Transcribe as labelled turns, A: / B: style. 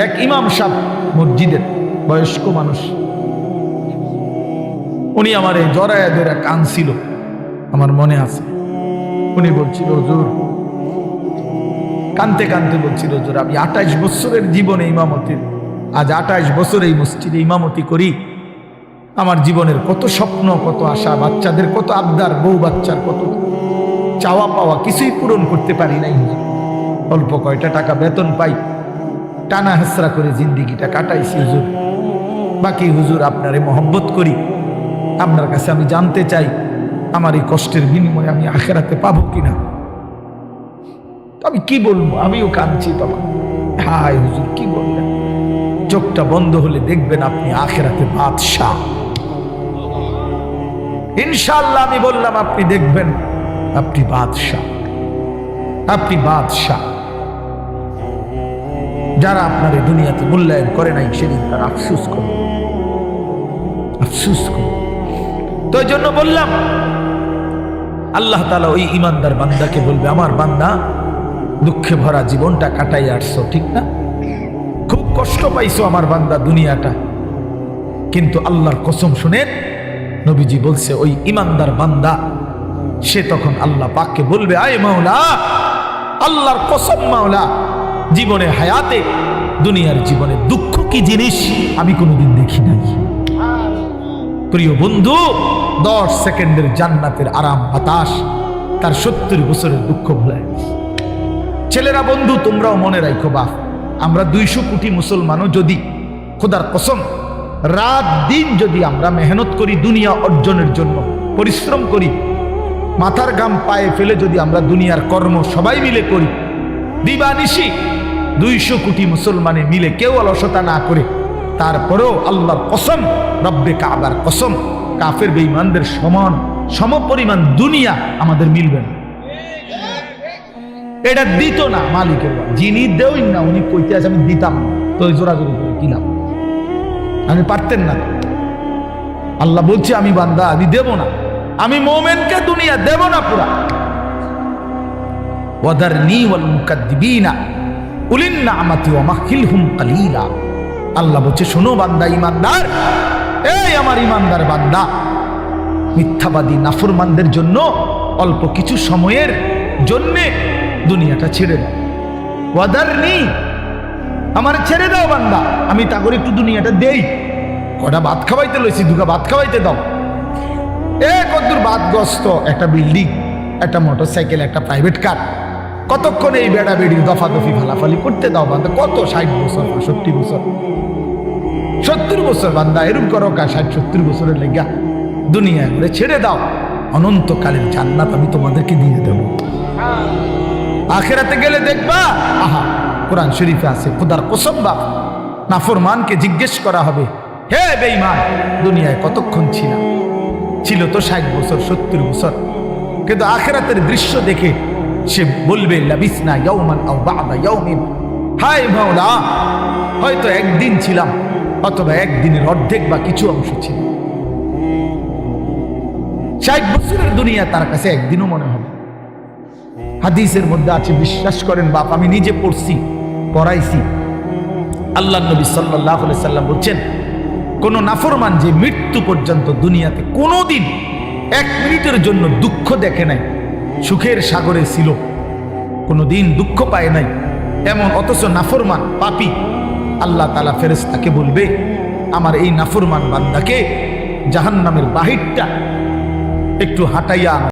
A: এক ইমাম সাহেব মসজিদের বয়স্ক মানুষ, উনি আমার এই জড়ায় ধরে কাঁদছিল, আমার মনে আছে। উনি বলছিল, হুজুর, কাঁদতে কাঁদতে বলছিল, হুজুর, আমি 28 বছরের জীবনে ইমামতির, আজ 28 বছর এই মসজিদে ইমামতি করি। আমার জীবনের কত স্বপ্ন, কত আশা, বাচ্চাদের কত আবদার, বউ বাচ্চার কত চাওয়া পাওয়া, কিছুই পূরণ করতে পারি নাই। অল্প কয়টা টাকা বেতন পাই, টানা হেসরা করে জিন্দিগিটা কাটাইছি হুজুর। বাকি হুজুর, আপনারে মহব্বত করি, আপনার কাছে আমি জানতে চাই আমার এই কষ্টের বিনিময়ে আমি আখেরাতে পাবো কিনা। আমি কি বলবো, আমিও কাঁদছি তখন। হায় হুজুর, কি বললেন? চোখটা বন্ধ হলে দেখবেন আপনি আখেরাতে বাদশাহ। ইনশাআল্লাহ আমি বললাম, আপনি দেখবেন আপনি বাদশাহ, আপনি বাদশাহ। যারা আপনার এই দুনিয়াতে মূল্যায়ন করে নাই, সেদিন তার আফসোস করে, আফসোস করে। তো এই জন্য বললাম, আল্লাহ তাআলা ওই ইমানদার বান্দাকে বলবে, আমার বান্দা, দুঃখে ভরা জীবনটা কাটাই আসছো, ঠিক না? খুব কষ্ট পাইছো আমার বান্দা দুনিয়াটা, কিন্তু আল্লাহর কসম শুনেন, নবীজি বলছে, ওই ইমানদার বান্দা সে তখন আল্লাহ পাককে বলবে, আয় মাওলা, আল্লাহর কসম মাওলা, জীবনে হায়াতে, দুনিয়ার জীবনে দুঃখ কি জিনিস আমি কোনোদিন দেখি নাই। প্রিয় বন্ধু, 10 সেকেন্ডের জান্নাতের আরাম বাতাস তার 70 বছরের দুঃখ ভুলায়। ছেলেরা, বন্ধু, তোমরাও মনে রাখো, বাপ, আমরা 200 কোটি মুসলমানও যদি খোদার কসম রাত দিন যদি আমরা মেহনত করি, দুনিয়া অর্জনের জন্য পরিশ্রম করি, মাথার ঘাম পায়ে ফেলে যদি আমরা দুনিয়ার কর্ম সবাই মিলে করি, দিবানিশি 200 কোটি মুসলমানে মিলে কেউ অলসতা না করে, তারপরেও আল্লাহর কসম, রব্বে কাবার কসম, কাফের বেঈমানদের সমান সমপরিমাণ দুনিয়া আমাদের মিলবে না। এটা দিত না মালিকের, যিনি দেওই না উনি কইতে আছে আমি দিতাম না, তো জোরাজোরি করে কিলাম, আমি পারতেন না। আল্লাহ বলছে, আমি বান্দা, আমি দেব না, আমি মুমিনকে দুনিয়া দেব না পুরা। ওয়াদারনি ওয়াল মুকাদ্দিবিনা উলিন নি'মাতি ওয়া মাহহিলহুম কালিলা। আল্লাহ বলছে, শোনো বান্দা, ইমানদার, এই আমার ইমানদার বান্দা, মিথ্যাবাদী নাফরমানদের জন্য অল্প কিছু সময়ের জন্যে দুনিয়াটা ছেড়ে দাও। ওয়াদারনি, আমার ছেড়ে দাও বান্দা, আমি তা করে একটু দুনিয়াটা দেই। কটা ভাত খাওয়াইতে লইছি, দুটা ভাত খাওয়াইতে দাও। কতদূর বাদগ্রস্ত একটা বিল্ডিং, একটা মোটরসাইকেল, একটা প্রাইভেট কার, কতক্ষণ এই বেড়া বেড়ির দফাদফি ফালাফালি করতে দাও বান্দা। কত 60 বছর, 65 বছর, 70 বছর বান্দা, এরকম করো কা 60-70 বছরের লেগা দুনিয়া ঘুরে ছেড়ে দাও। অনন্তকালের জান্নাত আমি তোমাদেরকে দিয়ে দেব। আখিরাতে গেলে দেখবা, আহা, কোরআন শরীফে আছে, খোদার কসম বাপ, নাফরমানকে জিজ্ঞেস করা হবে, হে বেঈমান, দুনিয়ায় কতক্ষণ ছিল তো 60 বছর, 70 বছর, কিন্তু আখিরাতের দৃশ্য দেখে সে বলবে, লাবিসনা ইয়াওমান আও বা'দা ইয়াওমিন, হায় মাওলা, হয়তো একদিন ছিলাম, অথবা একদিনের অর্ধেক বা কিছু অংশ ছিল। 60 বছরের দুনিয়া তার কাছে একদিনও মনে হবে। হাদিসের মধ্যে আছে, বিশ্বাস করেন বাপ, আমি নিজে পড়ছি, পড়াইছি, আল্লাহ নবী সাল্লাল্লাহু আলাইহি সাল্লাম বলছেন, কোন নাফরমান যে মৃত্যু পর্যন্ত দুনিয়াতে কোনোদিন 1 মিনিটের জন্য দুঃখ দেখে নাই, সুখের সাগরে ছিল, কোনোদিন দুঃখ পায় নাই, এমন অথচ নাফরমান পাপী, আল্লাহ তাআলা ফেরেশতাকে বলবে, আমার এই নাফরমান বান্দাকে জাহান্নামের বাহিরটা একটু হাঁটাইয়া